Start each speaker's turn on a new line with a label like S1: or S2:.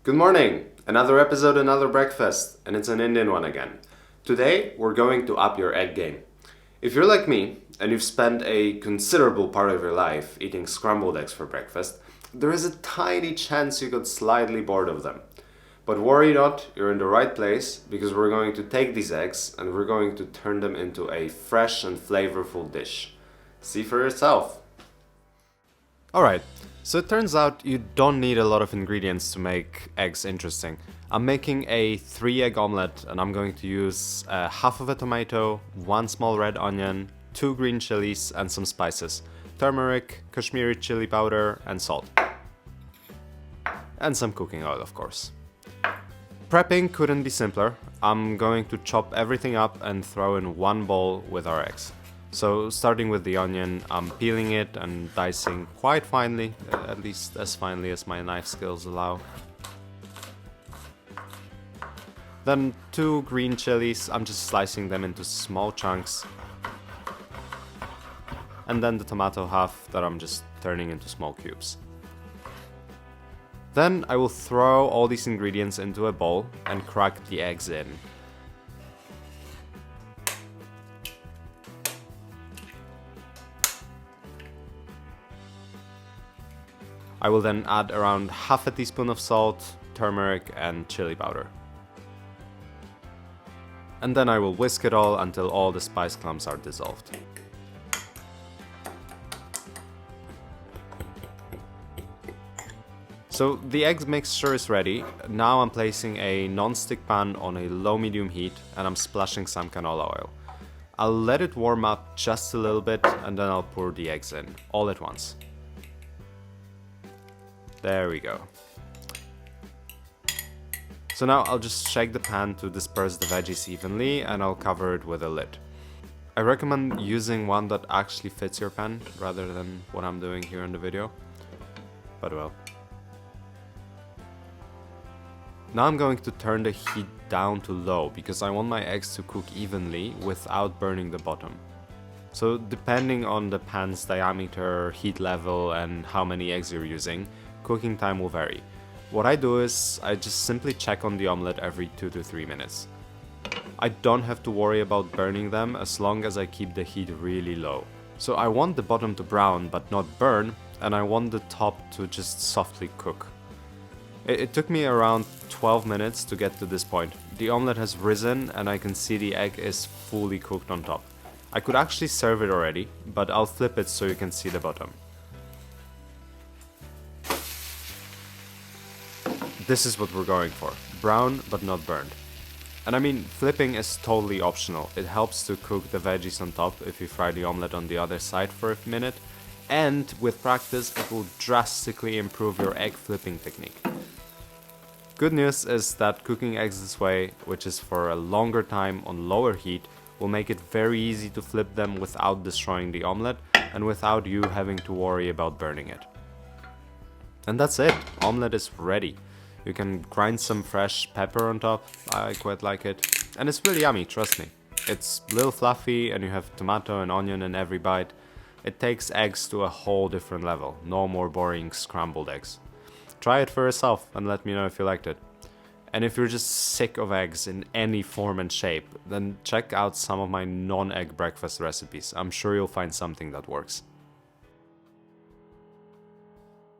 S1: Good morning! Another episode, another breakfast, and it's an Indian one again. Today, we're going to up your egg game. If you're like me, and you've spent a considerable part of your life eating scrambled eggs for breakfast, there is a tiny chance you got slightly bored of them. But worry not, you're in the right place, because we're going to take these eggs and we're going to turn them into a fresh and flavorful dish. See for yourself. Alright, so it turns out you don't need a lot of ingredients to make eggs interesting. I'm making a 3-egg omelette and I'm going to use half of a tomato, 1 small red onion, 2 green chilies and some spices. Turmeric, Kashmiri chili powder and salt. And some cooking oil, of course. Prepping couldn't be simpler. I'm going to chop everything up and throw in one bowl with our eggs. So starting with the onion, I'm peeling it and dicing quite finely, at least as finely as my knife skills allow. Then 2 green chilies, I'm just slicing them into small chunks. And then the tomato half that I'm just turning into small cubes. Then I will throw all these ingredients into a bowl and crack the eggs in. I will then add around half a teaspoon of salt, turmeric and chili powder. And then I will whisk it all until all the spice clumps are dissolved. So the egg mixture is ready. Now I'm placing a non-stick pan on a low-medium heat and I'm splashing some canola oil. I'll let it warm up just a little bit and then I'll pour the eggs in, all at once. There we go. So now I'll just shake the pan to disperse the veggies evenly and I'll cover it with a lid. I recommend using one that actually fits your pan rather than what I'm doing here in the video. But well. Now I'm going to turn the heat down to low because I want my eggs to cook evenly without burning the bottom. So depending on the pan's diameter, heat level and how many eggs you're using, cooking time will vary. What I do is I just simply check on the omelette every 2 to 3 minutes. I don't have to worry about burning them as long as I keep the heat really low. So I want the bottom to brown but not burn, and I want the top to just softly cook. It took me around 12 minutes to get to this point. The omelette has risen and I can see the egg is fully cooked on top. I could actually serve it already, but I'll flip it so you can see the bottom. This is what we're going for. Brown but not burned. And I mean, flipping is totally optional. It helps to cook the veggies on top if you fry the omelette on the other side for a minute. And with practice, it will drastically improve your egg flipping technique. Good news is that cooking eggs this way, which is for a longer time on lower heat, will make it very easy to flip them without destroying the omelette and without you having to worry about burning it. And that's it. Omelette is ready. You can grind some fresh pepper on top, I quite like it. And it's really yummy, trust me. It's a little fluffy and you have tomato and onion in every bite. It takes eggs to a whole different level, no more boring scrambled eggs. Try it for yourself and let me know if you liked it. And if you're just sick of eggs in any form and shape, then check out some of my non-egg breakfast recipes. I'm sure you'll find something that works.